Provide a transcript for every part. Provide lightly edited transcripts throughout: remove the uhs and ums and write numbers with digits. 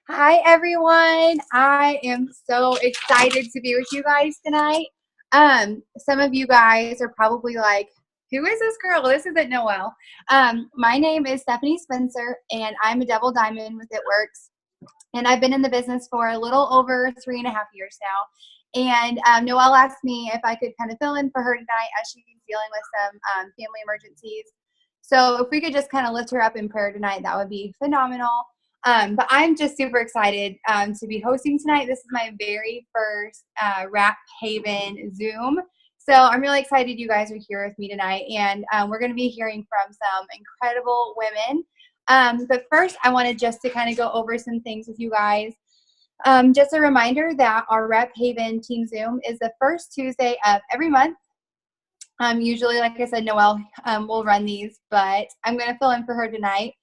Hi, everyone. I am so excited to be with you guys tonight. Some of you guys are probably like, who is this girl? This isn't Noelle. My name is Stephanie Spencer, and I'm a double diamond with It Works. And I've been in the business for a little over 3.5 years now. And Noelle asked me if I could kind of fill in for her tonight as she's dealing with some family emergencies. So if we could just kind of lift her up in prayer tonight, that would be phenomenal. But I'm just super excited to be hosting tonight. This is my very first Wrap Haven Zoom. So I'm really excited you guys are here with me tonight. And we're going to be hearing from some incredible women. But first, I wanted just to kind of go over some things with you guys. Just a reminder that our Wrap Haven Team Zoom is the first Tuesday of every month. Usually, like I said, Noelle will run these, but I'm going to fill in for her tonight.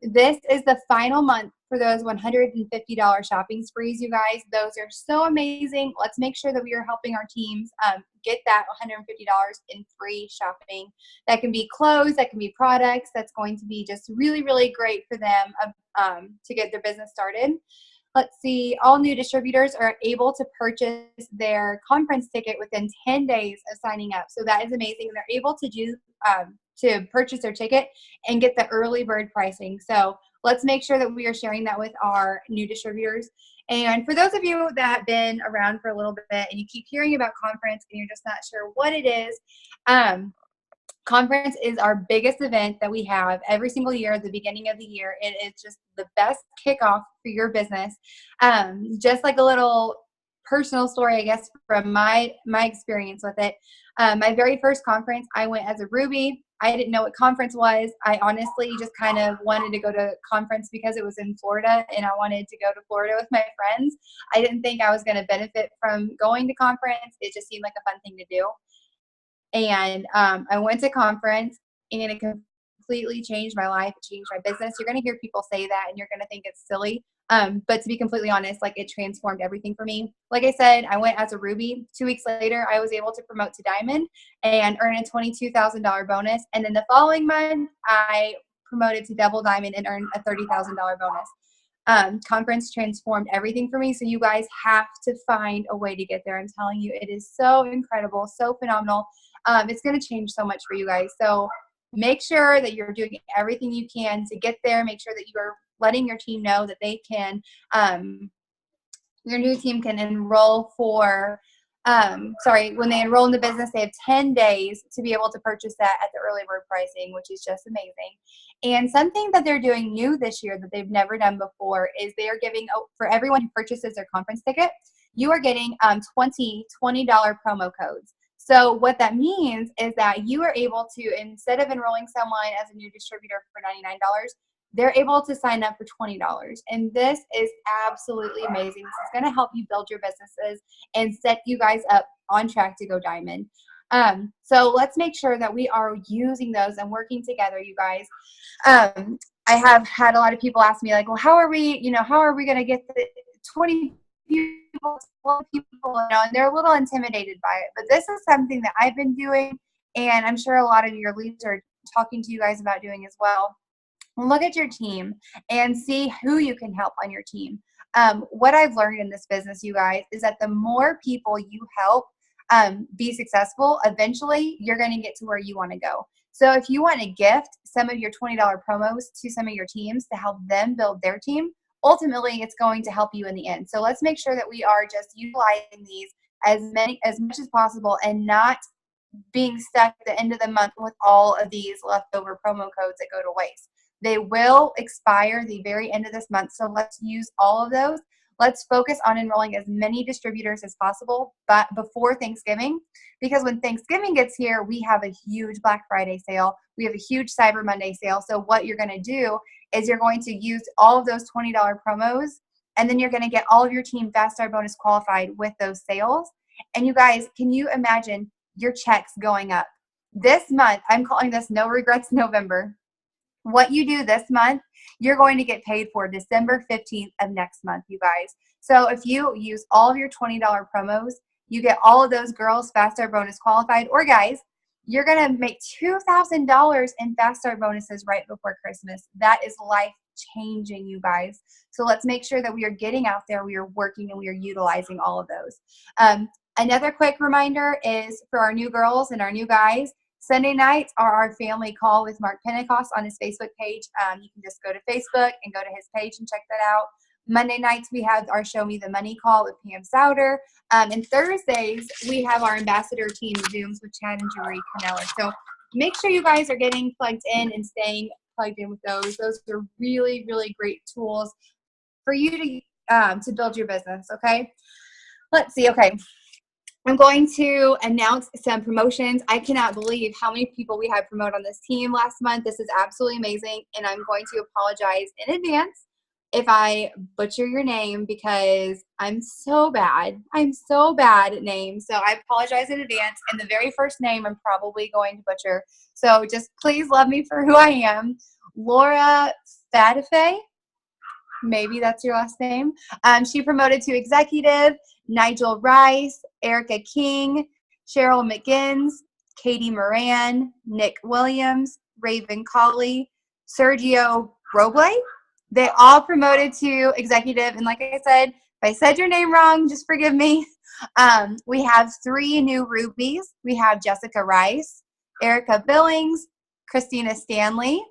This is the final month for those $150 shopping sprees, you guys. Those are so amazing. Let's make sure that we are helping our teams get that $150 in free shopping. That can be clothes, that can be products. That's going to be just really, really great for them to get their business started. Let's see, all new distributors are able to purchase their conference ticket within 10 days of signing up. So that is amazing. They're able to do to purchase their ticket and get the early bird pricing. So let's make sure that we are sharing that with our new distributors. And for those of you that have been around for a little bit and you keep hearing about conference and you're just not sure what it is, conference is our biggest event that we have every single year at the beginning of the year. It is just the best kickoff for your business. Just like a little personal story, I guess, from my experience with it. My very first conference, I went as a Ruby. I didn't know what conference was. I honestly just kind of wanted to go to conference because it was in Florida and I wanted to go to Florida with my friends. I didn't think I was going to benefit from going to conference. It just seemed like a fun thing to do. And I went to conference and it completely changed my life. It changed my business. You're going to hear people say that and you're going to think it's silly. But to be completely honest, like it transformed everything for me. Like I said, I went as a Ruby. 2 weeks later, I was able to promote to Diamond and earn a $22,000 bonus. And then the following month, I promoted to Double Diamond and earned a $30,000 bonus. Conference transformed everything for me. So you guys have to find a way to get there. I'm telling you, it is so incredible, so phenomenal. It's going to change so much for you guys. So make sure that you're doing everything you can to get there. Make sure that you are letting your team know that they can, your new team can enroll for, when they enroll in the business, they have 10 days to be able to purchase that at the early bird pricing, which is just amazing. And something that they're doing new this year that they've never done before is they are giving, for everyone who purchases their conference ticket, you are getting $20 promo codes. So what that means is that you are able to, instead of enrolling someone as a new distributor for $99, they're able to sign up for $20. And this is absolutely amazing. This is going to help you build your businesses and set you guys up on track to go diamond. So let's make sure that we are using those and working together, you guys. I have had a lot of people ask me like, well, how are we going to get the 20 people, and they're a little intimidated by it. But this is something that I've been doing, and I'm sure a lot of your leads are talking to you guys about doing as well. Look at your team and see who you can help on your team. What I've learned in this business, you guys, is that the more people you help be successful, eventually you're going to get to where you want to go. So if you want to gift some of your $20 promos to some of your teams to help them build their team, ultimately it's going to help you in the end. So let's make sure that we are just utilizing these as much as possible and not being stuck at the end of the month with all of these leftover promo codes that go to waste. They will expire the very end of this month, so let's use all of those. Let's focus on enrolling as many distributors as possible, but before Thanksgiving, because when Thanksgiving gets here, we have a huge Black Friday sale. We have a huge Cyber Monday sale. So what you're going to do is you're going to use all of those $20 promos, and then you're going to get all of your team Fast Start Bonus qualified with those sales. And you guys, can you imagine your checks going up? This month, I'm calling this No Regrets November. What you do this month, you're going to get paid for December 15th of next month, you guys. So if you use all of your $20 promos, you get all of those girls Fast Start Bonus qualified, or guys, you're going to make $2,000 in Fast Start bonuses right before Christmas. That is life changing, you guys. So let's make sure that we are getting out there, we are working, and we are utilizing all of those. Another quick reminder is for our new girls and our new guys, Sunday nights are our family call with Mark Pentecost on his Facebook page. You can just go to Facebook and go to his page and check that out. Monday nights, we have our Show Me the Money call with Pam Souter. And Thursdays, we have our ambassador team Zooms with Chad and Jory Caneller. So make sure you guys are getting plugged in and staying plugged in with those. Those are really, really great tools for you to build your business, okay? Let's see, okay. I'm going to announce some promotions. I cannot believe how many people we had promoted on this team last month. This is absolutely amazing, and I'm going to apologize in advance if I butcher your name because I'm so bad. I'm so bad at names, so I apologize in advance. And the very first name I'm probably going to butcher, so just please love me for who I am. Laura Fatife, maybe that's your last name. She promoted to executive. Nigel Rice, Erica King, Cheryl McGinns, Katie Moran, Nick Williams, Raven Colley, Sergio Roble. They all promoted to executive. And like I said, if I said your name wrong, just forgive me. We have 3 new rubies. We have Jessica Rice, Erica Billings, Christina Stanley.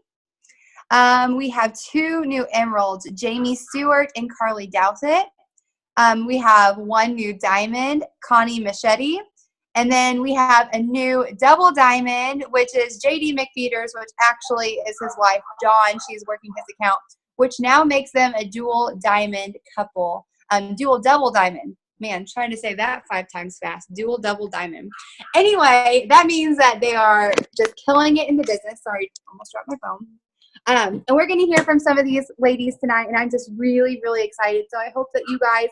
We have 2 new emeralds, Jamie Stewart and Carly Douthit. We have 1 new diamond, Connie Machete. And then we have a new double diamond, which is JD McFeeters, which actually is his wife, Dawn. She's working his account, which now makes them a dual diamond couple. Dual double diamond. Man, trying to say that 5 times fast. Dual double diamond. Anyway, that means that they are just killing it in the business. Sorry, almost dropped my phone. And we're going to hear from some of these ladies tonight, and I'm just really, really excited. So I hope that you guys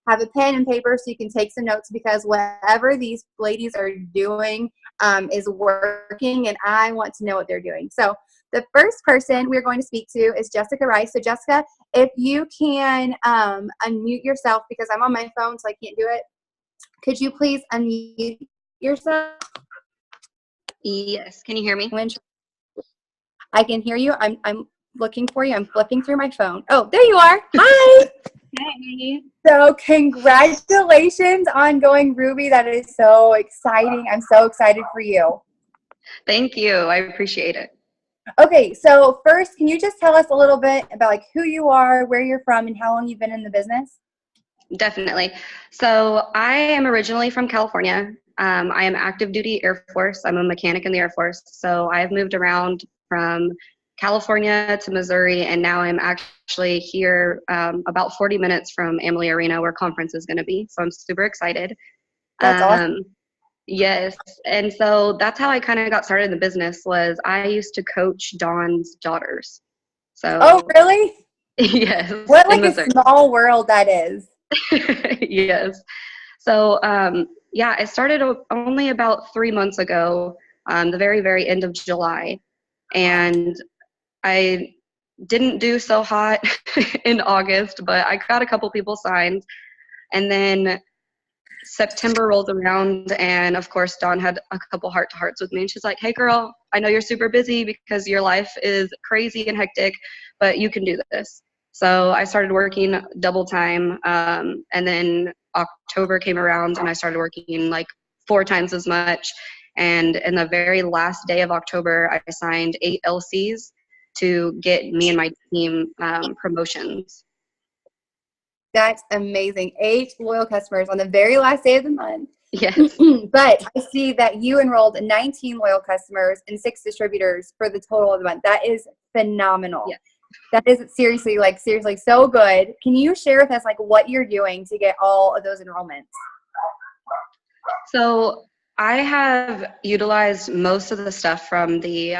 have a pen and paper so you can take some notes, because whatever these ladies are doing is working, and I want to know what they're doing. So the first person we're going to speak to is Jessica Rice. So Jessica, if you can unmute yourself, because I'm on my phone so I can't do it. Could you please unmute yourself? Yes. Can you hear me? I can hear you. I'm looking for you. I'm flipping through my phone. Oh, there you are. Hi. Hey. So congratulations on going Ruby. That is so exciting. I'm so excited for you. Thank you. I appreciate it. Okay, so first, can you just tell us a little bit about like who you are, where you're from, and how long you've been in the business? Definitely. So I am originally from California. I am active duty Air Force. I'm a mechanic in the Air Force. So I've moved around from California to Missouri, and now I'm actually here about 40 minutes from Amalie Arena, where conference is going to be. So I'm super excited. That's awesome. Yes. And so that's how I kind of got started in the business. Was I used to coach Dawn's daughters. So oh, really? Yes. What like a small world that is. Yes. So yeah, I started only about 3 months ago, the very, very end of July. And I didn't do so hot in August, but I got a couple people signed. And then September rolled around, and of course Dawn had a couple heart-to-hearts with me, and she's like, hey girl, I know you're super busy because your life is crazy and hectic, but you can do this. So I started working double time, and then October came around and I started working like 4 times as much. And in the very last day of October, I signed 8 LCs to get me and my team promotions. That's amazing. 8 loyal customers on the very last day of the month. Yes. But I see that you enrolled 19 loyal customers and 6 distributors for the total of the month. That is phenomenal. Yes. That is seriously so good. Can you share with us like what you're doing to get all of those enrollments? So I have utilized most of the stuff from the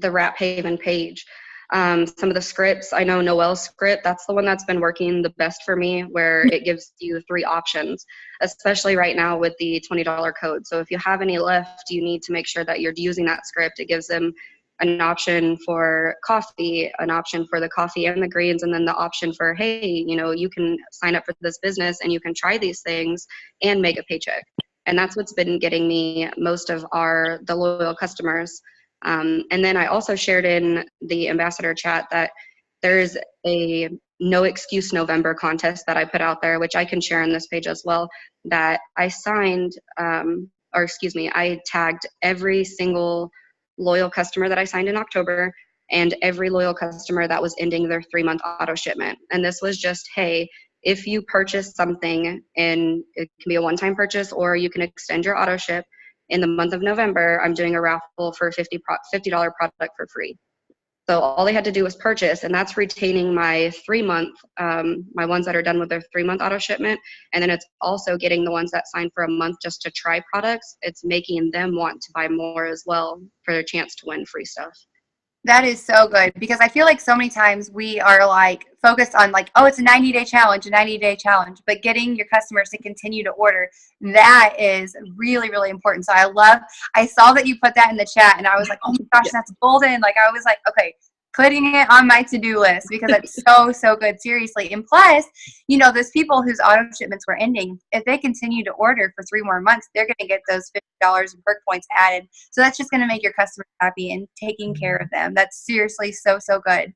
Wrap Haven page. Some of the scripts, I know Noelle's script, that's the one that's been working the best for me, where it gives you 3 options, especially right now with the $20 code. So if you have any left, you need to make sure that you're using that script. It gives them an option for coffee, an option for the coffee and the greens, and then the option for, hey, you know, you can sign up for this business and you can try these things and make a paycheck. And that's what's been getting me most of the loyal customers. And then I also shared in the ambassador chat that there's a no excuse November contest that I put out there, which I can share on this page as well, that I signed, I tagged every single loyal customer that I signed in October and every loyal customer that was ending their 3-month auto shipment. And this was just, hey, if you purchase something, and it can be a one-time purchase or you can extend your auto ship in the month of November, I'm doing a raffle for $50 product for free. So all they had to do was purchase, and that's retaining my 3-month, my ones that are done with their 3-month auto shipment. And then it's also getting the ones that sign for a month just to try products. It's making them want to buy more as well for their chance to win free stuff. That is so good, because I feel like so many times we are like focused on like, oh, it's a 90-day challenge, but getting your customers to continue to order, that is really, really important. So I saw that you put that in the chat and I was like, oh my gosh, that's golden. Like I was like, okay, putting it on my to-do list, because it's so good, seriously. And plus, those people whose auto shipments were ending, if they continue to order for 3 more months, they're going to get those $50 in perk points added. So that's just going to make your customers happy and taking care of them. That's seriously so good.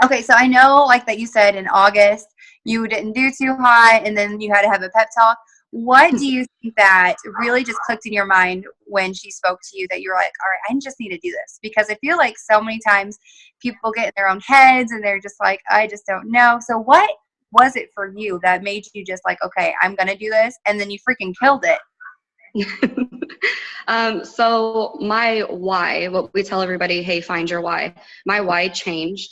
Okay, so I know like that you said in August you didn't do too hot and then you had to have a pep talk. What do you think that really just clicked in your mind when she spoke to you, that you were like, all right, I just need to do this? Because I feel like so many times people get in their own heads and they're just like, I just don't know. So what was it for you that made you just like, okay, I'm going to do this? And then you freaking killed it. So my why, what we tell everybody, hey, find your why. My why changed.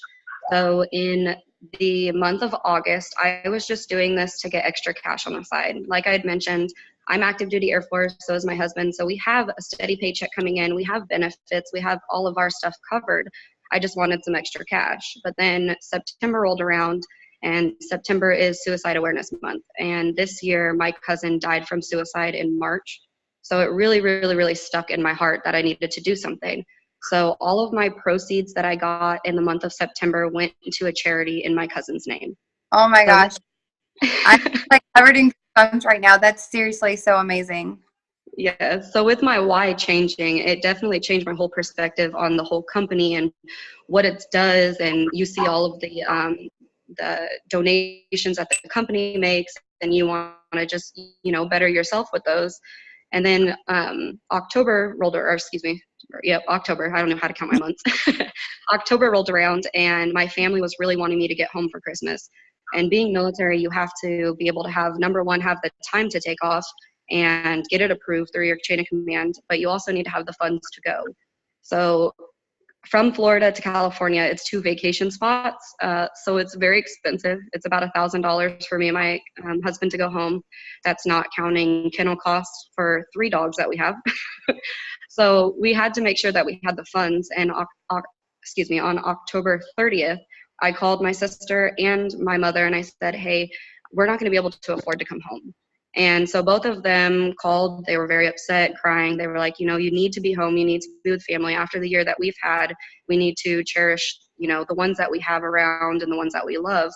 So in the month of August, I was just doing this to get extra cash on the side. Like I had mentioned, I'm active duty Air Force, so is my husband. So we have a steady paycheck coming in. We have benefits. We have all of our stuff covered. I just wanted some extra cash. But then September rolled around, and September is Suicide Awareness Month. And this year, my cousin died from suicide in March. So it really, really, really stuck in my heart that I needed to do something. So all of my proceeds that I got in the month of September went to a charity in my cousin's name. Oh my gosh. I'm like covered in goosebumps right now. That's seriously so amazing. Yeah. So with my why changing, it definitely changed my whole perspective on the whole company and what it does. And you see all of the donations that the company makes, and you want to just, better yourself with those. And then October, I don't know how to count my months. October rolled around, and my family was really wanting me to get home for Christmas. And being military, you have to be able to have, number one, have the time to take off and get it approved through your chain of command, but you also need to have the funds to go. So from Florida to California, it's 2 vacation spots. So it's very expensive. It's about $1,000 for me and my husband to go home. That's not counting kennel costs for 3 dogs that we have. So we had to make sure that we had the funds. And on October 30th, I called my sister and my mother and I said, hey, we're not going to be able to afford to come home. And so both of them called. They were very upset, crying. They were like, you need to be home. You need to be with family. After the year that we've had, we need to cherish, the ones that we have around and the ones that we love.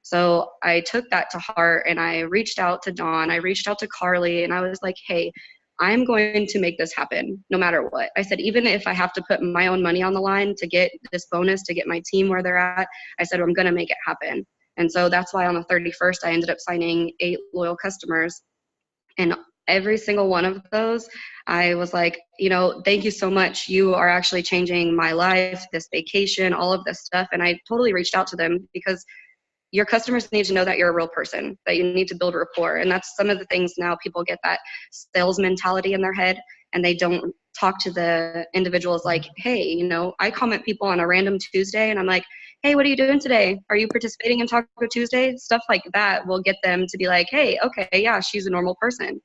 So I took that to heart, and I reached out to Dawn. I reached out to Carly, and I was like, hey, I'm going to make this happen no matter what. I said, even if I have to put my own money on the line to get this bonus, to get my team where they're at, I said, I'm going to make it happen. And so that's why on the 31st, I ended up signing 8 loyal customers. And every single one of those, I was like, thank you so much. You are actually changing my life, this vacation, all of this stuff. And I totally reached out to them because your customers need to know that you're a real person, that you need to build rapport. And that's some of the things now people get that sales mentality in their head, and they don't talk to the individuals like, hey, I comment people on a random Tuesday and I'm like, hey, what are you doing today? Are you participating in Taco Tuesday? Stuff like that will get them to be like, hey, okay, yeah, she's a normal person.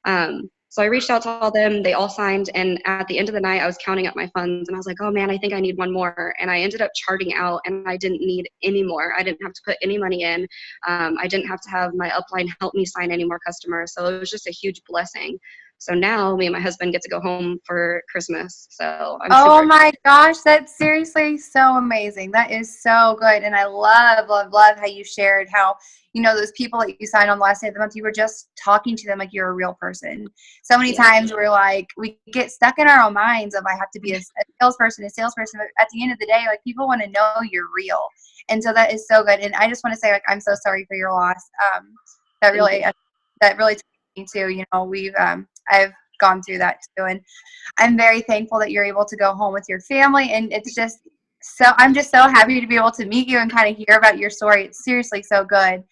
So I reached out to all them. They all signed. And at the end of the night, I was counting up my funds and I was like, oh man, I think I need one more. And I ended up charting out, and I didn't need any more. I didn't have to put any money in. I didn't have to have my upline help me sign any more customers. So it was just a huge blessing. So now me and my husband get to go home for Christmas. So I'm Oh super my gosh, that's seriously so amazing. That is so good. And I love, love, love how you shared how, you know, those people that you signed on the last day of the month, you were just talking to them like you're a real person. So many times we're like, we get stuck in our own minds of I have to be a salesperson. But at the end of the day, like people want to know you're real. And so that is so good. And I just want to say, like, I'm so sorry for your loss. That really touched me too. You know, I've gone through that too. And I'm very thankful that you're able to go home with your family. And it's just I'm just so happy to be able to meet you and kind of hear about your story. It's seriously so good.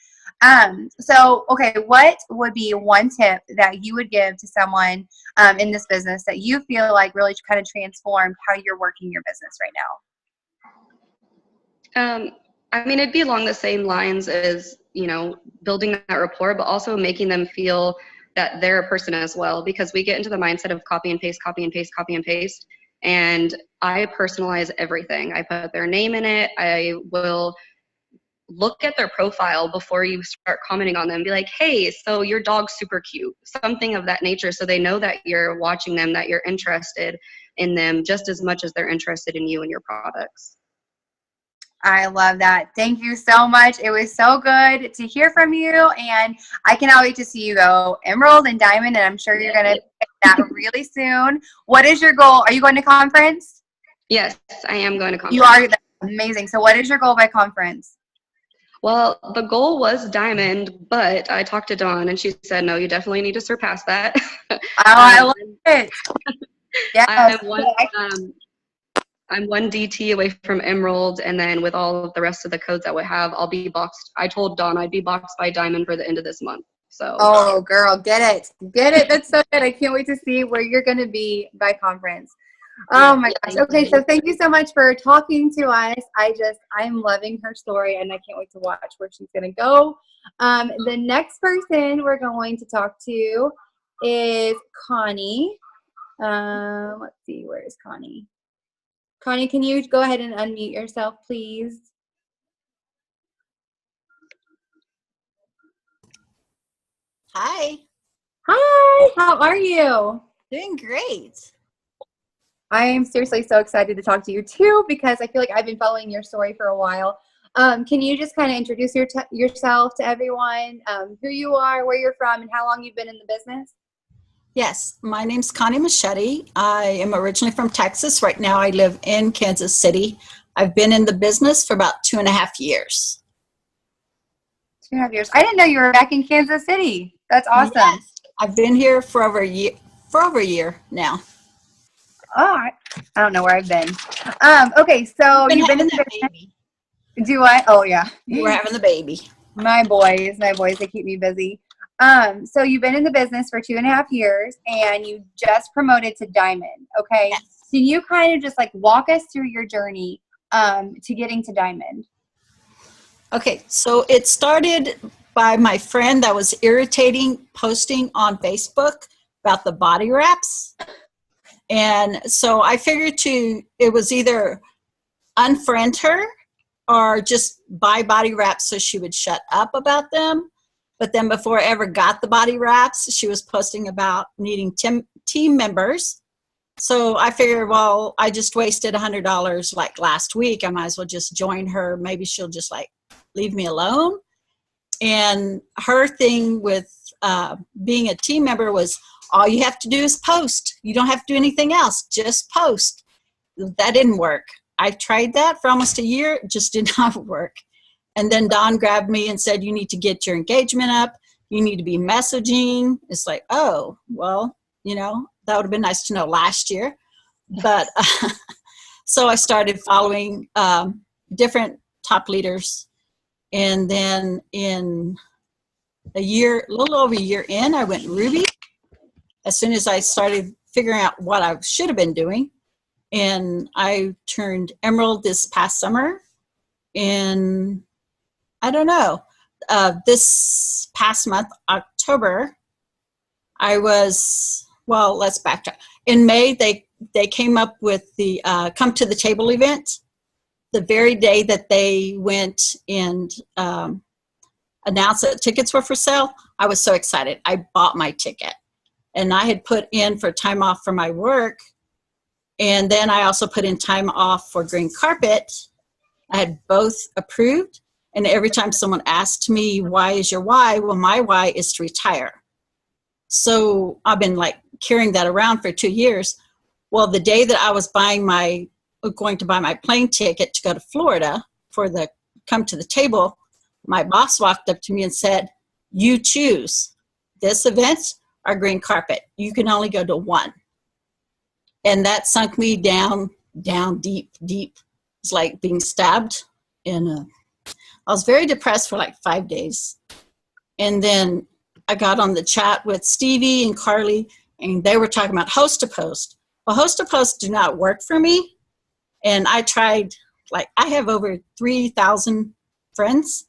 Okay, what would be one tip that you would give to someone in this business that you feel like really kind of transformed how you're working your business right excited. I mean, it'd be along the same lines as, you know, building that rapport, but also making them feel that they're a person as well, because we get into the mindset of copy and paste, copy and paste, copy and paste. And I personalize everything. I put their name in it. I will look at their profile before you start commenting on them. Be like, hey, so your dog's super cute, something of that nature. So they know that you're watching them, that you're interested in them just as much as they're interested in you and your products. I love that. Thank you so much. It was so good to hear from you, and I cannot wait to see you go Emerald and Diamond, and I'm sure you're going to pick that really soon. What is your goal? Are you going to conference? Yes, I am going to conference. You are? That's amazing. So what is your goal by conference? Well, the goal was Diamond, but I talked to Dawn, and she said, no, you definitely need to surpass that. I love it. Yeah, I'm one DT away from Emerald, and then with all of the rest of the codes that we have, I'll be boxed. I told Dawn I'd be boxed by Diamond for the end of this month. So. Oh, girl, get it. That's so good. I can't wait to see where you're going to be by conference. Oh my gosh. Okay, so thank you so much for talking to us. I'm loving her story, and I can't wait to watch where she's going to go. The next person we're going to talk to is Connie. Let's see, where is Connie? Connie, can you go ahead and unmute yourself, please? Hi. Hi, how are you? Doing great. I am seriously so excited to talk to you too, because I feel like I've been following your story for a while. Can you just kind of introduce yourself to everyone, who you are, where you're from, and how long you've been in the business? Yes, my name's Connie Machete. I am originally from Texas. Right now I live in Kansas City. I've been in the business for about 2.5 years. 2.5 years. I didn't know you were back in Kansas City. That's awesome. Yes, I've been here for over a year now. Oh, I don't know where I've been. Okay, so you've been in the business. Baby. Do what? Oh, yeah. We're having the baby. My boys, they keep me busy. So you've been in the business for 2.5 years, and you just promoted to Diamond. Okay. Yes. Can you kind of just like walk us through your journey to getting to Diamond? Okay, so it started by my friend that was posting on Facebook about the body wraps. And so I figured it was either unfriend her or just buy body wraps so she would shut up about them. But then before I ever got the body wraps, she was posting about needing team members. So I figured, well, I just wasted $100 like last week. I might as well just join her. Maybe she'll just like leave me alone. And her thing with being a team member was all you have to do is post. You don't have to do anything else. Just post. That didn't work. I tried that for almost a year. It just did not work. And then Dawn grabbed me and said, you need to get your engagement up. You need to be messaging. It's like, oh, well, that would have been nice to know last year. But so I started following different top leaders. And then in a little over a year in, I went Ruby. As soon as I started figuring out what I should have been doing. And I turned Emerald this past summer. And I don't know, this past month, October, let's backtrack. In May, they came up with the Come to the Table event. The very day that they went and announced that tickets were for sale, I was so excited. I bought my ticket. And I had put in for time off for my work. And then I also put in time off for green carpet. I had both approved. And every time someone asked me, why is your why? Well, my why is to retire. So I've been like carrying that around for 2 years. Well, the day that I was going to buy my plane ticket to go to Florida for the come to the table, my boss walked up to me and said, you choose this event or green carpet. You can only go to one. And that sunk me down deep. It's like being stabbed. And I was very depressed for like 5 days. And then I got on the chat with Stevie and Carly, and they were talking about host to post. Well, host to post do not work for me. And I tried, like, I have over 3,000 friends,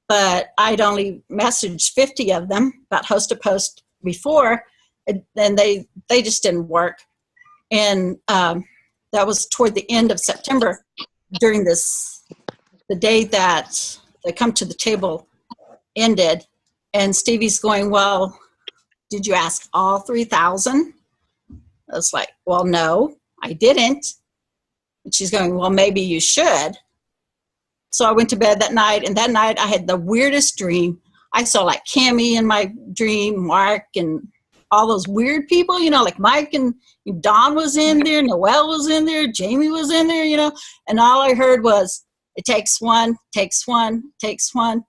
but I'd only messaged 50 of them about host to post before, and they just didn't work. And that was toward the end of September during the day that the come to the table ended. And Stevie's going, well, did you ask all 3,000? I was like, well, no, I didn't. And she's going, well, maybe you should. So I went to bed that night, and that night I had the weirdest dream. I saw like Cammie in my dream, Mark, and all those weird people, you know, like Mike and Don was in there, Noelle was in there, Jamie was in there, you know, and all I heard was, it takes one, takes one, takes one.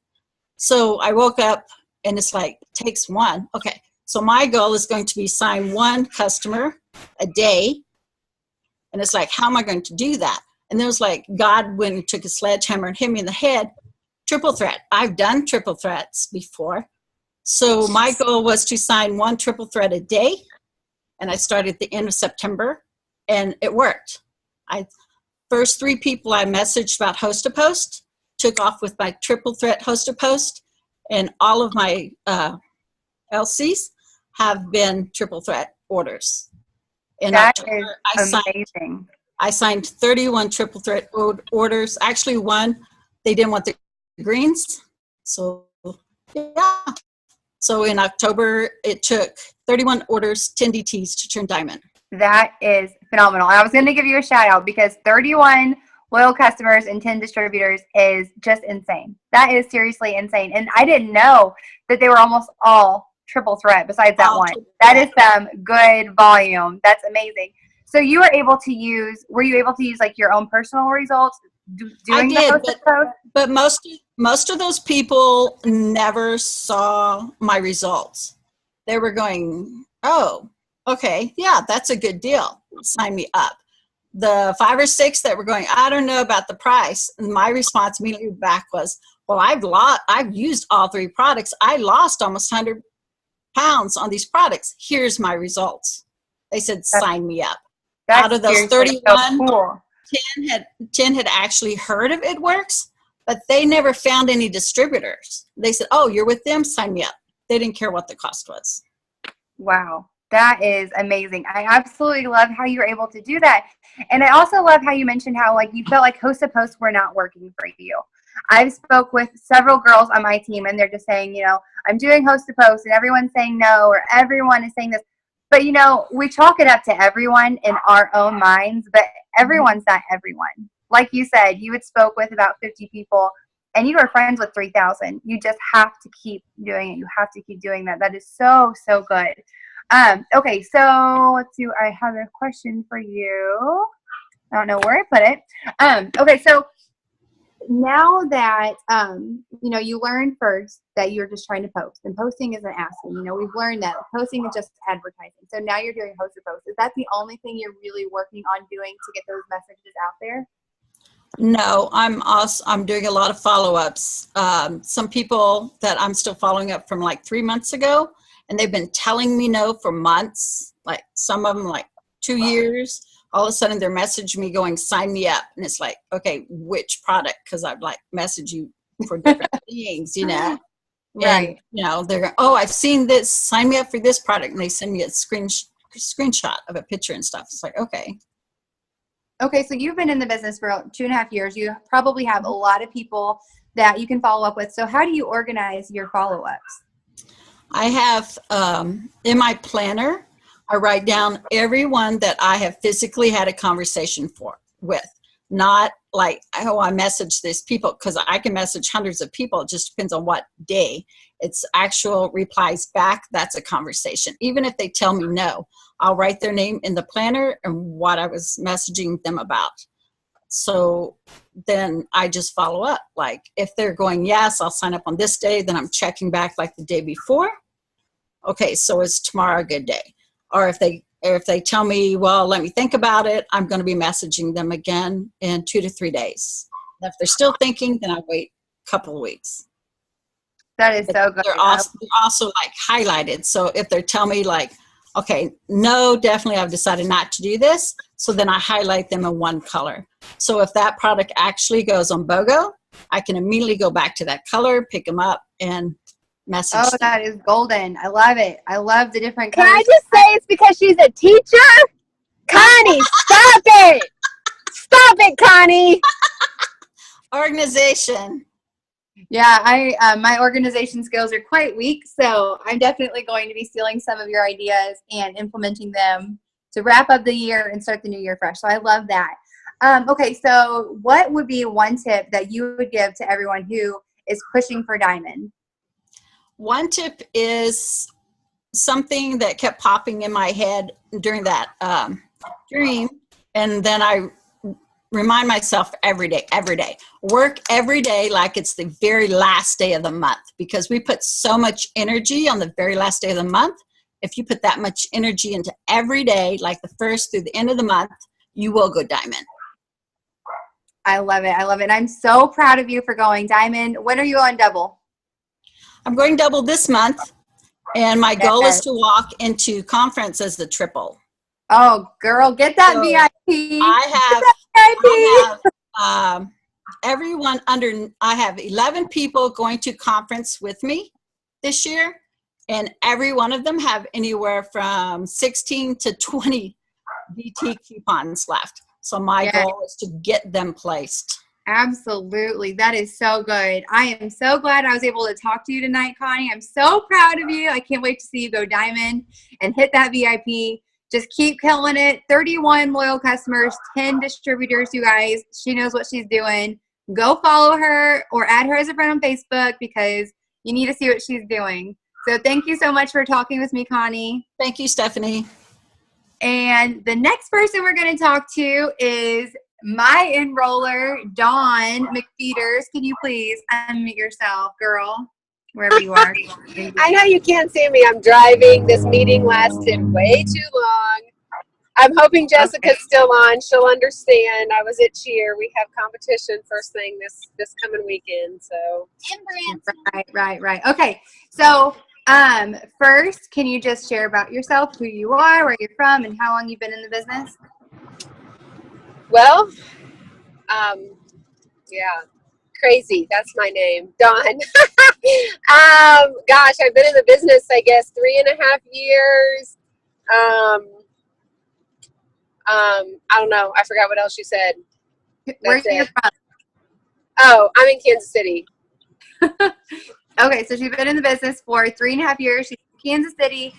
So I woke up and it's like, takes one. Okay, so my goal is going to be sign one customer a day. And it's like, how am I going to do that? And there was like, God went and took a sledgehammer and hit me in the head. Triple threat. I've done triple threats before. So my goal was to sign one triple threat a day. And I started at the end of September, and it worked. First 3 people I messaged about host to post, took off with my triple threat host to post, and all of my LCs have been triple threat orders. In That October, is amazing. I signed 31 triple threat orders. Actually, one, they didn't want the greens. So, yeah. So in October, it took 31 orders, 10 DTs to turn diamond. That is phenomenal. I was going to give you a shout out because 31 loyal customers and 10 distributors is just insane. That is seriously insane. And I didn't know that they were almost all triple threat besides that one. That is some good volume. That's amazing. So you were able to use like your own personal results doing the host to post? But most of those people never saw my results. They were going, oh, okay, yeah, that's a good deal. Sign me up. The 5 or 6 that were going, I don't know about the price. And my response immediately back was, well, I've used all 3 products. I lost almost 100 pounds on these products. Here's my results. They said, sign me up. Out of those 31, so cool. 10 had actually heard of It Works, but they never found any distributors. They said, oh, you're with them? Sign me up. They didn't care what the cost was. Wow. That is amazing. I absolutely love how you were able to do that. And I also love how you mentioned how like you felt like host to post were not working for you. I've spoke with several girls on my team and they're just saying, you know, I'm doing host to post and everyone's saying no, or everyone is saying this. But, you know, we chalk it up to everyone in our own minds, but everyone's not everyone. Like you said, you had spoke with about 50 people and you were friends with 3,000. You just have to keep doing it. You have to keep doing that. That is so, so good. Okay, so let's see. I have a question for you. I don't know where I put it. Okay, so now that, you know, you learned first that you're just trying to post, and posting isn't asking. You know, we've learned that posting is just advertising. So now you're doing host to post. Is that the only thing you're really working on doing to get those messages out there? No, I'm doing a lot of follow-ups. Some people that I'm still following up from like 3 months ago, and they've been telling me no for months, like some of them like 2 years. All of a sudden they're messaging me going, sign me up. And it's like, okay, which product? Because I've like messaged you for different things, you know. Right. And, you know, they're going, oh, I've seen this, sign me up for this product. And they send me a screenshot of a picture and stuff. It's like, okay. Okay, so you've been in the business for 2.5 years. You probably have a lot of people that you can follow up with. So how do you organize your follow-ups? I have in my planner, I write down everyone that I have physically had a conversation with. Not like, oh, I message these people, because I can message hundreds of people. It just depends on what day. It's actual replies back. That's a conversation. Even if they tell me no, I'll write their name in the planner and what I was messaging them about. So then I just follow up. Like if they're going, yes, I'll sign up on this day, then I'm checking back like the day before. Okay, so is tomorrow a good day? Or if they tell me, well, let me think about it, I'm going to be messaging them again in 2 to 3 days. And if they're still thinking, then I wait a couple of weeks. That is so good. They're also like highlighted. So if they tell me like, okay, no, definitely I've decided not to do this, so then I highlight them in one color. So if that product actually goes on BOGO, I can immediately go back to that color, pick them up, and message them. That is golden. I love it. I love the different Can colors. I just say it's because she's a teacher? Connie, stop it! Stop it, Connie! Organization. Yeah, my organization skills are quite weak, so I'm definitely going to be stealing some of your ideas and implementing them to wrap up the year and start the new year fresh. So I love that. Okay, so what would be one tip that you would give to everyone who is pushing for diamond? One tip is something that kept popping in my head during that dream, and then I remind myself every day, work every day like it's the very last day of the month, because we put so much energy on the very last day of the month. If you put that much energy into every day, like the first through the end of the month, you will go diamond. I love it. I love it. And I'm so proud of you for going diamond. When are you on double? I'm going double this month, and my goal is to walk into conference as the triple. Oh, girl, get that So VIP. I have everyone under, I have 11 people going to conference with me this year, and every one of them have anywhere from 16 to 20 VT coupons left. So my goal is to get them placed. Absolutely. That is so good. I am so glad I was able to talk to you tonight, Connie. I'm so proud of you. I can't wait to see you go diamond and hit that VIP. Just keep killing it. 31 loyal customers, 10 distributors, you guys. She knows what she's doing. Go follow her or add her as a friend on Facebook, because you need to see what she's doing. So thank you so much for talking with me, Connie. Thank you, Stephanie. And the next person we're going to talk to is my enroller, Dawn McFeeters. Can you please unmute yourself, girl, wherever you are? I know you can't see me. I'm driving. This meeting lasted way too long. I'm hoping Jessica's still on. She'll understand. I was at cheer. We have competition first thing this coming weekend. So Right. Okay. So first, can you just share about yourself, who you are, where you're from, and how long you've been in the business? well, yeah, crazy. That's my name, Dawn. Gosh, I've been in the business, I guess, 3.5 years. I don't know. I forgot what else you said. Where you're from? Oh, I'm in Kansas City. Okay, so she's been in the business for 3.5 years. She's in Kansas City.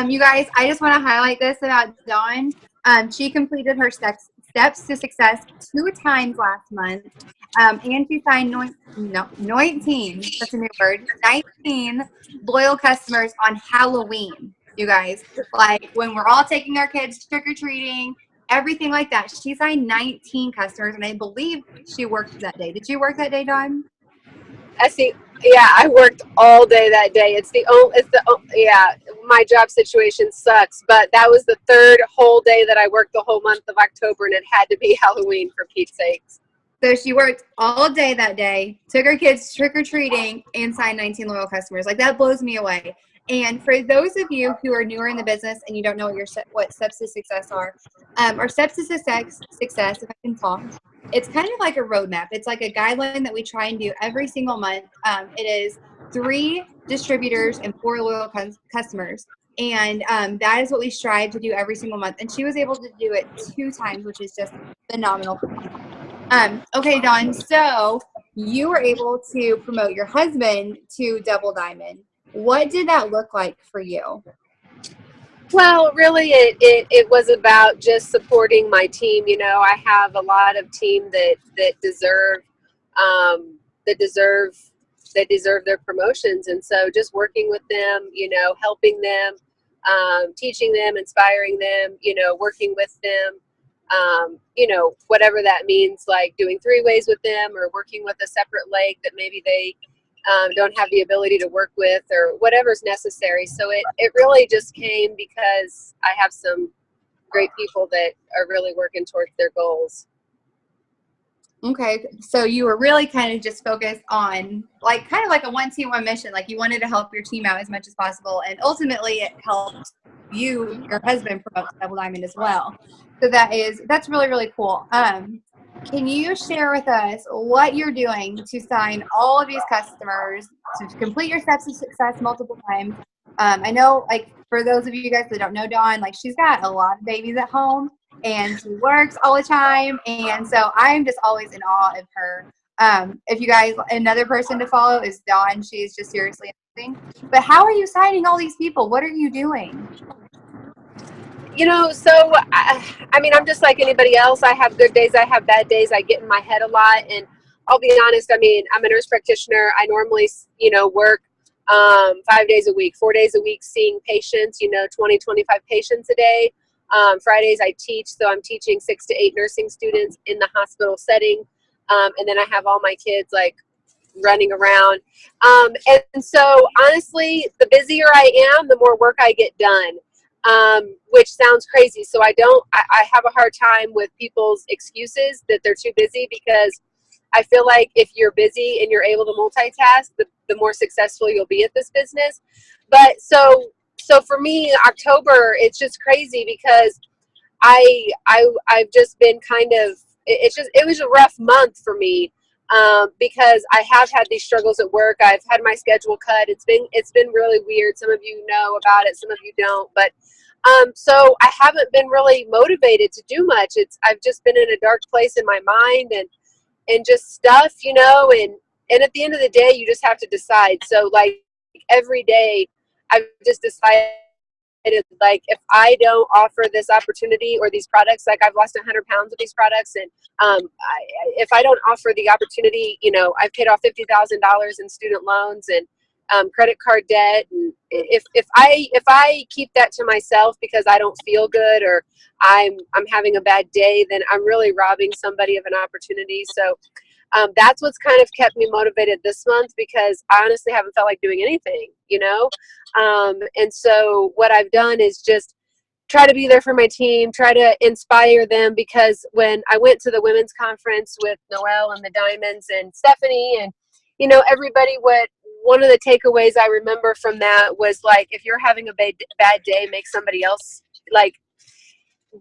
You guys, I just want to highlight this about Dawn. She completed her steps to success 2 times last month. And she signed 19, that's a new word, 19 loyal customers on Halloween, you guys. Like when we're all taking our kids trick-or-treating, everything like that. She signed 19 customers, and I believe she worked that day. Did you work that day, Dawn? Yeah, I worked all day that day. My job situation sucks, but that was the 3rd whole day that I worked the whole month of October, and it had to be Halloween, for Pete's sakes. So she worked all day that day, took her kids trick-or-treating, and signed 19 loyal customers. Like, that blows me away. And for those of you who are newer in the business and you don't know what steps to success are, or steps to success, if I can talk, it's kind of like a roadmap. It's like a guideline that we try and do every single month. It is 3 distributors and 4 loyal customers. And that is what we strive to do every single month. And she was able to do it 2 times, which is just phenomenal. Okay, Dawn, so you were able to promote your husband to double diamond. What did that look like for you? Well, really, it was about just supporting my team. You know, I have a lot of team that deserve um, that deserve that deserve their promotions, and so just working with them, you know, helping them, teaching them, inspiring them, you know, working with them, you know, whatever that means, like doing 3-ways with them or working with a separate leg that maybe they don't have the ability to work with, or whatever's necessary. So it really just came because I have some great people that are really working towards their goals. Okay, so you were really kind of just focused on like kind of like a 1-team 1 mission. Like you wanted to help your team out as much as possible, and ultimately it helped you, your husband, promote Double Diamond as well. So that's really, really cool. Can you share with us what you're doing to sign all of these customers to complete your steps of success multiple times? I know, like for those of you guys that don't know Dawn, like she's got a lot of babies at home and she works all the time, and so I'm just always in awe of her. If you guys, another person to follow is Dawn. She's just seriously amazing. But how are you signing all these people? What are you doing? You know, so I mean, I'm just like anybody else. I have good days, I have bad days. I get in my head a lot, and I'll be honest. I mean, I'm a nurse practitioner. I normally, you know, work 5 days a week, 4 days a week, seeing patients. You know, 20, 25 patients a day. Fridays I teach, so I'm teaching 6 to 8 nursing students in the hospital setting, and then I have all my kids like running around. And so honestly, the busier I am, the more work I get done. Which sounds crazy. So I have a hard time with people's excuses that they're too busy, because I feel like if you're busy and you're able to multitask, the more successful you'll be at this business. But so for me, October, it's just crazy because I've just been kind of, it was a rough month for me. Because I have had these struggles at work. I've had my schedule cut. It's been really weird. Some of you know about it, some of you don't. But so I haven't been really motivated to do much. I've just been in a dark place in my mind and just stuff, you know. And at the end of the day, you just have to decide. So like every day, I've just decided, like, if I don't offer this opportunity or these products, like I've lost 100 pounds with these products, and if I don't offer the opportunity, you know, I've paid off $50,000 in student loans and credit card debt, and if I keep that to myself because I don't feel good or I'm having a bad day, then I'm really robbing somebody of an opportunity. So that's what's kind of kept me motivated this month, because I honestly haven't felt like doing anything, you know. And so what I've done is just try to be there for my team, try to inspire them, because when I went to the women's conference with Noelle and the Diamonds and Stephanie and, you know, everybody, one of the takeaways I remember from that was, like, if you're having a bad day, make somebody else, like,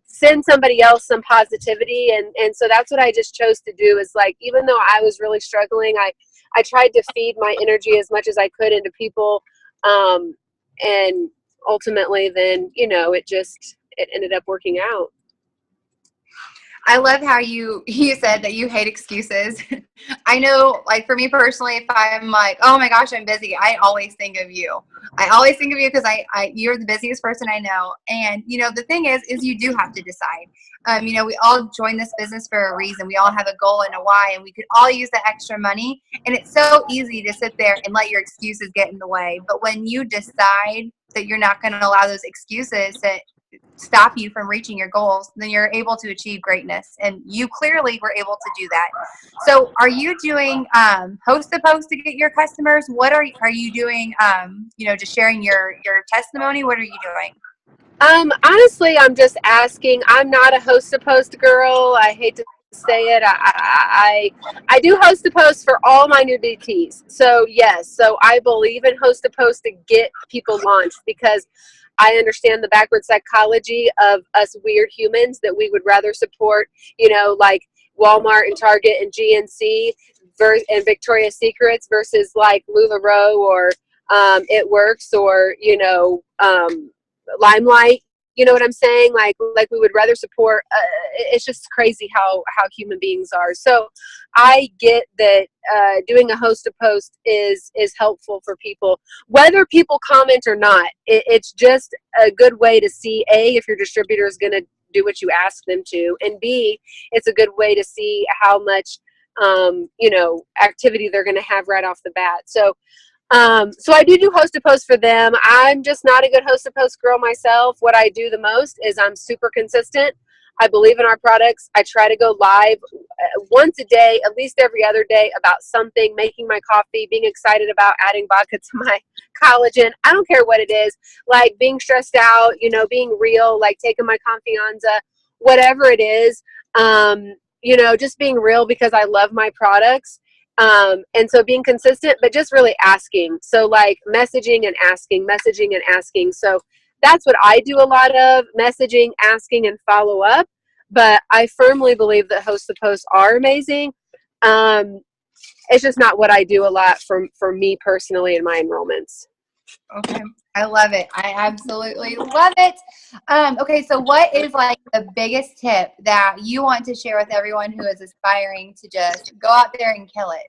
send somebody else some positivity. And so that's what I just chose to do, is like, even though I was really struggling, I tried to feed my energy as much as I could into people. And ultimately then, you know, it ended up working out. I love how you said that you hate excuses. I know, like for me personally, if I'm like, oh my gosh, I'm busy, I always think of you. I always think of you because you're the busiest person I know. And, you know, the thing is you do have to decide. You know, we all join this business for a reason. We all have a goal and a why, and we could all use the extra money. And it's so easy to sit there and let your excuses get in the way. But when you decide that you're not going to allow those excuses to stop you from reaching your goals, then you're able to achieve greatness. And you clearly were able to do that. So are you doing post to post to get your customers? What are you doing, you know, just sharing your testimony? What are you doing? Honestly, I'm just asking. I'm not a host to post girl. I hate to say it. I do host to post for all my new DTs. So yes, so I believe in host to post to get people launched, because I understand the backward psychology of us weird humans that we would rather support, you know, like Walmart and Target and GNC and Victoria's Secrets versus like LuLaRoe or It Works or, you know, Limelight, You know what I'm saying? Like we would rather support. It's just crazy how human beings are. So I get that doing a host to post is helpful for people, whether people comment or not. It's just a good way to see, A, if your distributor is going to do what you ask them to, and B, it's a good way to see how much activity they're going to have right off the bat. So I do host to post for them. I'm just not a good host to post girl myself. What I do the most is I'm super consistent. I believe in our products. I try to go live once a day, at least every other day, about something, making my coffee, being excited about adding vodka to my collagen. I don't care what it is, like being stressed out, being real, like taking my Confianza, whatever it is, just being real because I love my products. And so being consistent, but just really asking. So like messaging and asking. So that's what I do a lot of, messaging, asking, and follow up. But I firmly believe that host to post are amazing. It's just not what I do a lot for me personally in my enrollments. Okay. I love it. I absolutely love it. Okay. So what is like the biggest tip that you want to share with everyone who is aspiring to just go out there and kill it?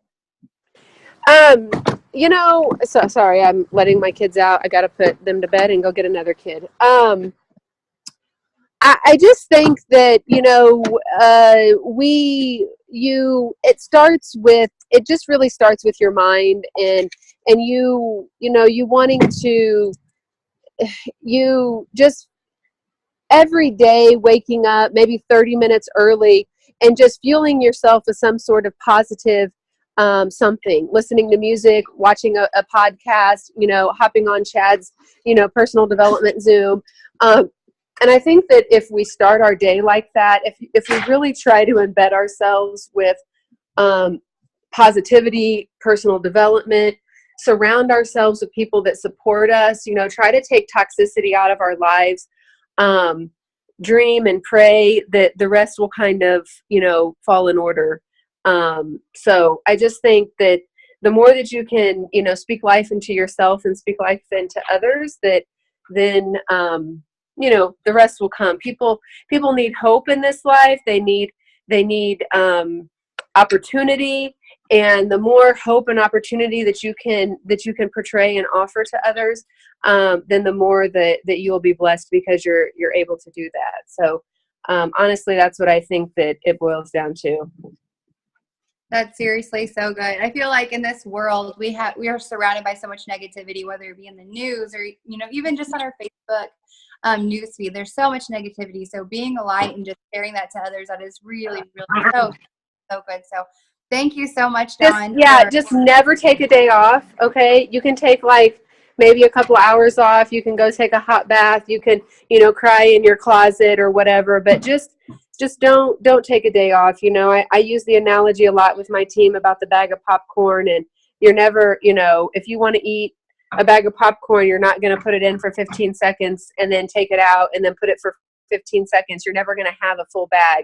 So sorry, I'm letting my kids out. I got to put them to bed and go get another kid. I just think that, it just really starts with your mind and you wanting to, you just every day waking up maybe 30 minutes early and just fueling yourself with some sort of positive something, listening to music, watching a podcast, hopping on Chad's, personal development Zoom. And I think that if we start our day like that, if we really try to embed ourselves with positivity, personal development, surround ourselves with people that support us, try to take toxicity out of our lives, dream and pray that the rest will kind of, fall in order. So I just think that the more that you can, speak life into yourself and speak life into others, that then, the rest will come. People need hope in this life. They need opportunity, and the more hope and opportunity that you can portray and offer to others, then the more that you will be blessed because you're able to do that. So, honestly, that's what I think that it boils down to. That's seriously so good. I feel like in this world, we are surrounded by so much negativity, whether it be in the news or, even just on our Facebook newsfeed. There's so much negativity. So being a light and just sharing that to others, that is really, really so good. So thank you so much, Dawn. Just never take a day off. Okay. You can take like maybe a couple hours off. You can go take a hot bath. You can, cry in your closet or whatever, but just don't take a day off. I use the analogy a lot with my team about the bag of popcorn, and you're never, if you want to eat a bag of popcorn, you're not going to put it in for 15 seconds and then take it out and then put it for 15 seconds. You're never going to have a full bag.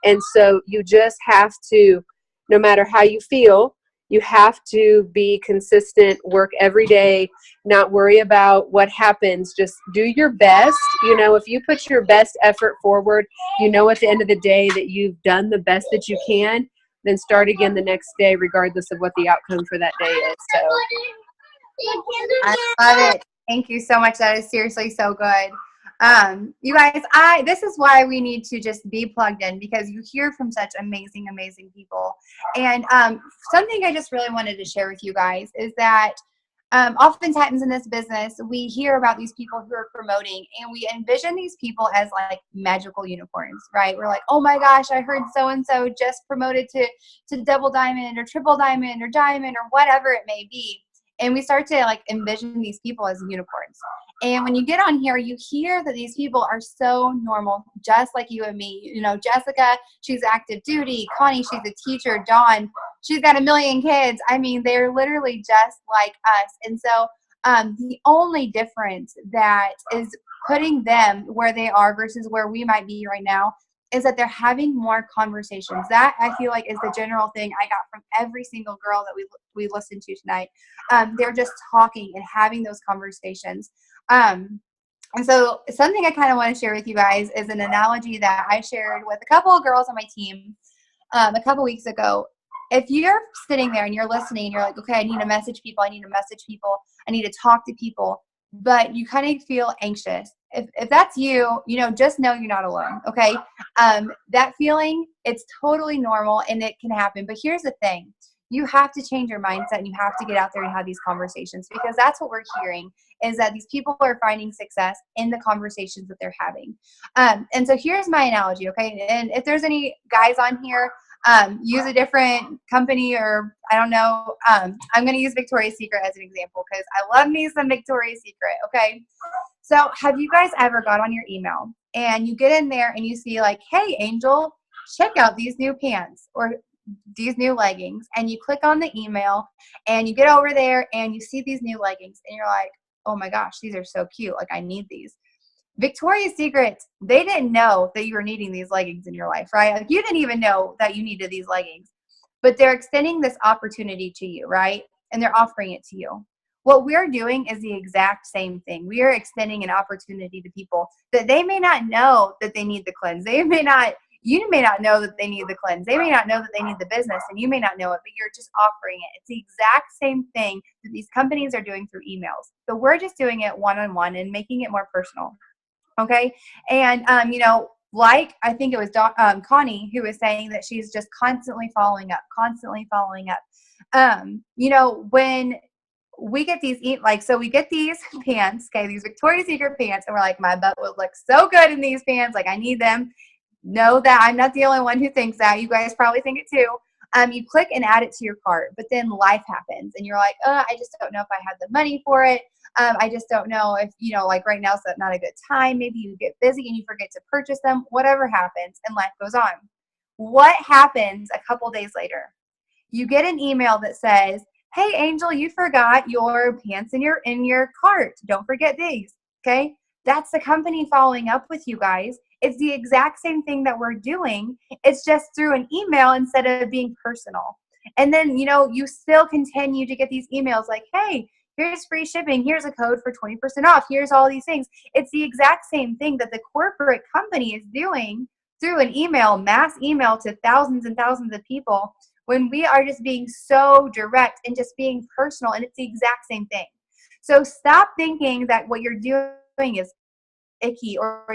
And so you just have to, no matter how you feel, you have to be consistent, work every day, not worry about what happens. Just do your best. If you put your best effort forward, at the end of the day that you've done the best that you can, then start again the next day, regardless of what the outcome for that day is. So I love it. Thank you so much. That is seriously so good. You guys, this is why we need to just be plugged in, because you hear from such amazing, amazing people. And something I just really wanted to share with you guys is that oftentimes in this business, we hear about these people who are promoting, and we envision these people as like magical unicorns, right? We're like, oh my gosh, I heard so-and-so just promoted to double diamond or triple diamond or diamond or whatever it may be. And we start to like envision these people as unicorns. And when you get on here, you hear that these people are so normal, just like you and me. Jessica, she's active duty. Connie, she's a teacher. Dawn, she's got 1 million kids. I mean, they're literally just like us. And so the only difference that is putting them where they are versus where we might be right now is that they're having more conversations. That, I feel like, is the general thing I got from every single girl that we listened to tonight. They're just talking and having those conversations. And so something I kind of want to share with you guys is an analogy that I shared with a couple of girls on my team a couple weeks ago. If you're sitting there and you're listening and you're like, okay, I need to message people, I need to talk to people, but you kind of feel anxious. If that's you, just know you're not alone, okay? That feeling, it's totally normal and it can happen. But here's the thing. You have to change your mindset and you have to get out there and have these conversations, because that's what we're hearing, is that these people are finding success in the conversations that they're having. And so here's my analogy, okay? And if there's any guys on here, use a different company, or I don't know. I'm going to use Victoria's Secret as an example because I love me some Victoria's Secret, okay? So have you guys ever got on your email and you get in there and you see like, hey, Angel, check out these new pants or these new leggings, and you click on the email and you get over there and you see these new leggings and you're like, oh my gosh, these are so cute. Like, I need these. Victoria's Secret, they didn't know that you were needing these leggings in your life, right? Like, you didn't even know that you needed these leggings, but they're extending this opportunity to you, right? And they're offering it to you. What we're doing is the exact same thing. We are extending an opportunity to people that they may not know that they need the cleanse. You may not know that they need the cleanse. They may not know that they need the business, and you may not know it, but you're just offering it. It's the exact same thing that these companies are doing through emails. So we're just doing it one-on-one and making it more personal. Okay. And, like I think it was Connie who was saying that she's just constantly following up. When we get these, so we get these pants, okay, these Victoria's Secret pants, and we're like, my butt would look so good in these pants. Like, I need them. Know that I'm not the only one who thinks that. You guys probably think it too. You click and add it to your cart, but then life happens and you're like, I just don't know if I have the money for it. I just don't know if, like right now is not a good time. Maybe you get busy and you forget to purchase them, whatever happens, and life goes on. What happens a couple days later? You get an email that says, hey, Angel, you forgot your pants in your cart. Don't forget these. Okay. That's the company following up with you guys. It's the exact same thing that we're doing. It's just through an email instead of being personal. And then, you still continue to get these emails like, hey, here's free shipping. Here's a code for 20% off. Here's all these things. It's the exact same thing that the corporate company is doing through an email, mass email to thousands and thousands of people, when we are just being so direct and just being personal. And it's the exact same thing. So stop thinking that what you're doing is icky, or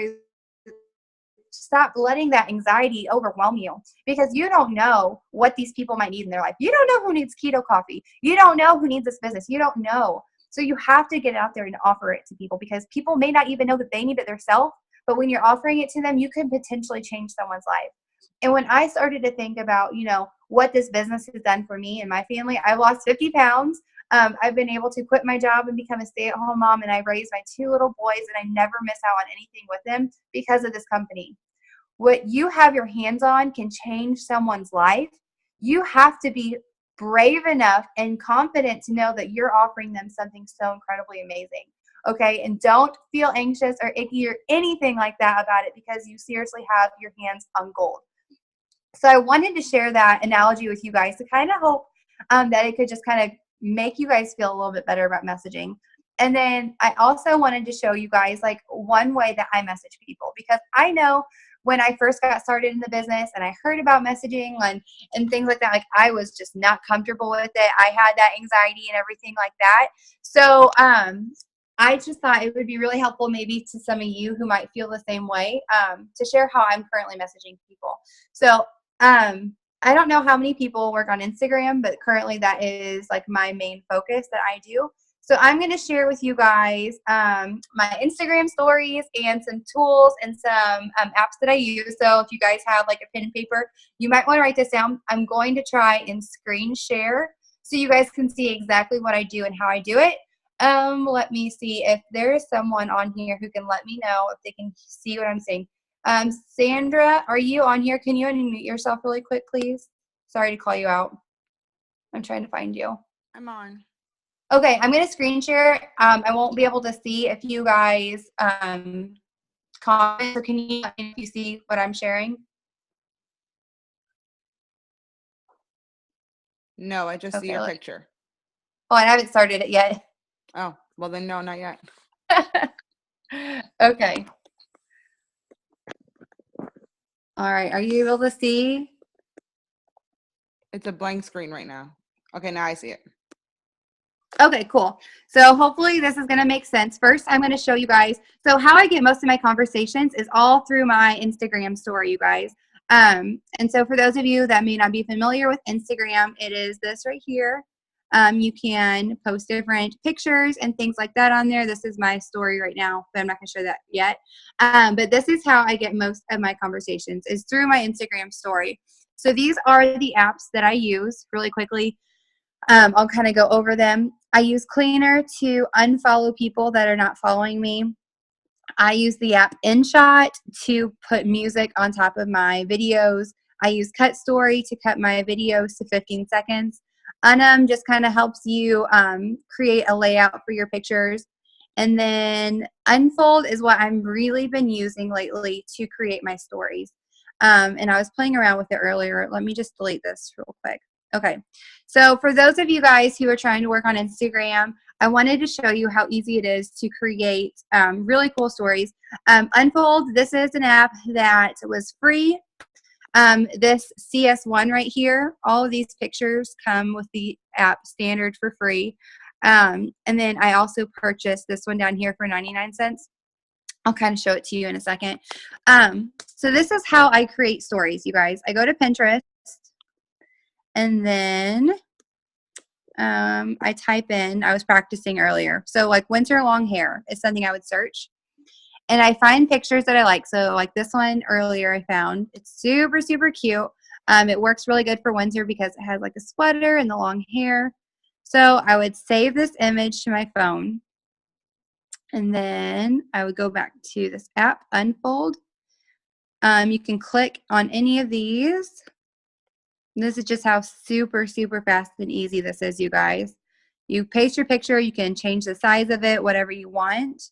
stop letting that anxiety overwhelm you, because you don't know what these people might need in their life. You don't know who needs keto coffee. You don't know who needs this business. You don't know. So you have to get out there and offer it to people, because people may not even know that they need it themselves, but when you're offering it to them, you can potentially change someone's life. And when I started to think about, what this business has done for me and my family, I lost 50 pounds. I've been able to quit my job and become a stay-at-home mom, and I raised my 2 little boys, and I never miss out on anything with them because of this company. What you have your hands on can change someone's life. You have to be brave enough and confident to know that you're offering them something so incredibly amazing. Okay, and don't feel anxious or icky or anything like that about it, because you seriously have your hands on gold. So I wanted to share that analogy with you guys to kind of hope that it could just kind of make you guys feel a little bit better about messaging. And then I also wanted to show you guys like one way that I message people, because I know when I first got started in the business and I heard about messaging and things like that, like I was just not comfortable with it. I had that anxiety and everything like that. So I just thought it would be really helpful maybe to some of you who might feel the same way, to share how I'm currently messaging people. So I don't know how many people work on Instagram, but currently that is like my main focus that I do. So I'm going to share with you guys my Instagram stories and some tools and some apps that I use. So if you guys have like a pen and paper, you might want to write this down. I'm going to try and screen share so you guys can see exactly what I do and how I do it. Let me see if there is someone on here who can let me know if they can see what I'm saying. Sandra, are you on here? Can you unmute yourself really quick, please? Sorry to call you out. I'm trying to find you. I'm on. Okay, I'm going to screen share. I won't be able to see if you guys comment, or can you let me know if you see what I'm sharing? No, I just see your picture. Oh, I haven't started it yet. Oh, well then no, not yet. Okay. All right. Are you able to see? It's a blank screen right now. Okay, now I see it. Okay, cool. So hopefully this is going to make sense. First, I'm going to show you guys. So how I get most of my conversations is all through my Instagram story, you guys. And so for those of you that may not be familiar with Instagram, it is this right here. You can post different pictures and things like that on there. This is my story right now, but I'm not going to show that yet. But this is how I get most of my conversations is through my Instagram story. So these are the apps that I use really quickly. I'll kind of go over them. I use Cleaner to unfollow people that are not following me. I use the app InShot to put music on top of my videos. I use Cut Story to cut my videos to 15 seconds. Unum just kind of helps you create a layout for your pictures. And then Unfold is what I've really been using lately to create my stories. And I was playing around with it earlier. Let me just delete this real quick. Okay, so for those of you guys who are trying to work on Instagram, I wanted to show you how easy it is to create really cool stories. Unfold, this is an app that was free. This CS1 right here, all of these pictures come with the app standard for free. And then I also purchased this one down here for 99 cents. I'll kind of show it to you in a second. So this is how I create stories, you guys. I go to Pinterest. And then I type in, I was practicing earlier. So like winter long hair is something I would search. And I find pictures that I like. So like this one earlier I found. It's super, super cute. It works really good for winter because it has like a sweater and the long hair. So I would save this image to my phone. And then I would go back to this app, Unfold. You can click on any of these. This is just how super, super fast and easy this is, you guys. You paste your picture. You can change the size of it, whatever you want.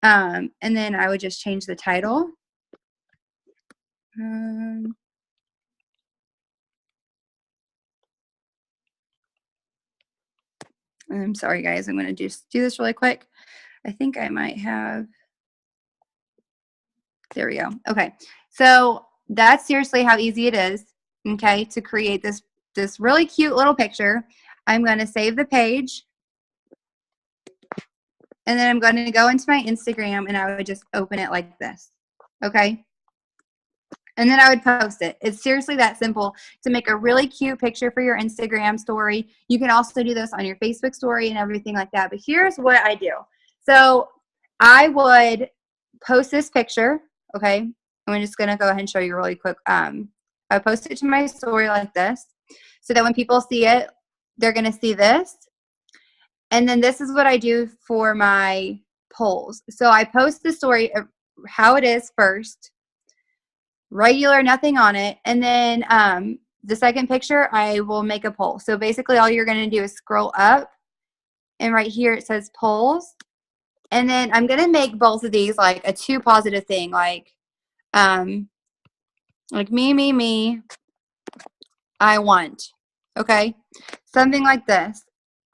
And then I would just change the title. I'm sorry, guys. I'm going to just do this really quick. I think I might have. There we go. Okay. So that's seriously how easy it is, okay, to create this really cute little picture. I'm going to save the page. And then I'm going to go into my Instagram and I would just open it like this. Okay. And then I would post it. It's seriously that simple to make a really cute picture for your Instagram story. You can also do this on your Facebook story and everything like that. But here's what I do. So I would post this picture. Okay. I'm just going to go ahead and show you really quick. I post it to my story like this so that when people see it, they're going to see this. And then this is what I do for my polls. So I post the story of how it is first, regular, nothing on it. And then the second picture, I will make a poll. So basically all you're going to do is scroll up. And right here it says polls. And then I'm going to make both of these like a two positive thing. Like me, I want. Okay. Something like this.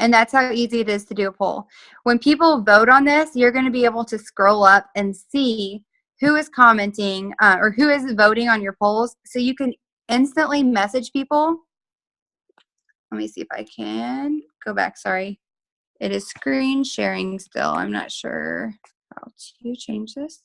And that's how easy it is to do a poll. When people vote on this, you're going to be able to scroll up and see who is commenting or who is voting on your polls. So you can instantly message people. Let me see if I can go back. Sorry. It is screen sharing still. I'm not sure how to change this.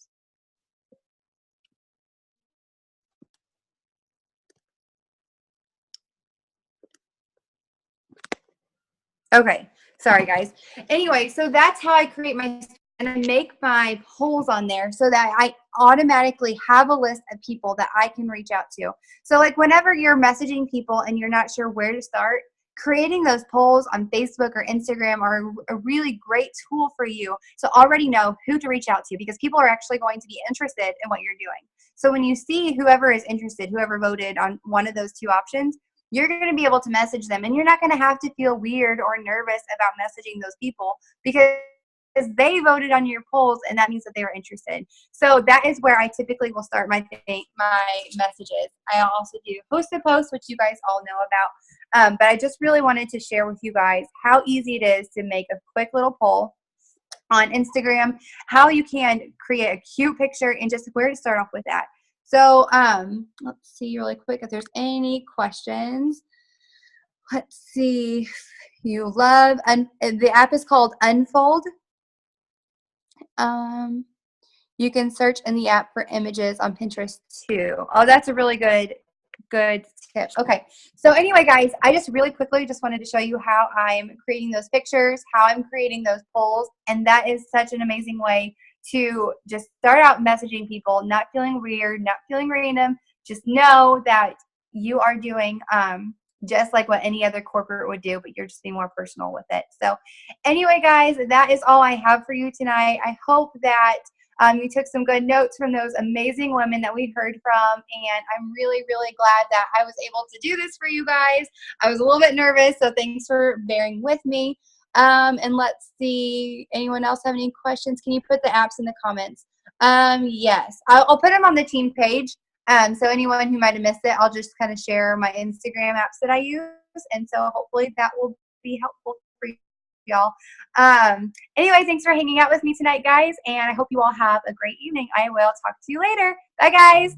Okay, sorry guys. Anyway, so that's how I create my, and I make my polls on there so that I automatically have a list of people that I can reach out to. So like whenever you're messaging people and you're not sure where to start, creating those polls on Facebook or Instagram are a really great tool for you to already know who to reach out to because people are actually going to be interested in what you're doing. So when you see whoever is interested, whoever voted on one of those two options, you're going to be able to message them and you're not going to have to feel weird or nervous about messaging those people because they voted on your polls and that means that they were interested. So that is where I typically will start my messages. I also do post-to-post, which you guys all know about. But I just really wanted to share with you guys how easy it is to make a quick little poll. on Instagram, how you can create a cute picture and just where to start off with that. So let's see really quick if there's any questions. Let's see. You love, and the app is called Unfold. You can search in the app for images on Pinterest too. Oh, that's a really good tip. Okay. So anyway, guys, I just really quickly just wanted to show you how I'm creating those pictures, how I'm creating those polls. And that is such an amazing way to just start out messaging people, not feeling weird, not feeling random. Just know that you are doing just like what any other corporate would do, but you're just being more personal with it. So anyway, guys, that is all I have for you tonight. I hope that you took some good notes from those amazing women that we heard from, and I'm really, really glad that I was able to do this for you guys. I was a little bit nervous, so thanks for bearing with me. And let's see, anyone else have any questions? Can you put the apps in the comments? Yes, I'll put them on the team page. So anyone who might have missed it, I'll just kind of share my Instagram apps that I use, and so hopefully that will be helpful for y'all. Anyway, thanks for hanging out with me tonight, guys, and I hope you all have a great evening. I will talk to you later. Bye, guys.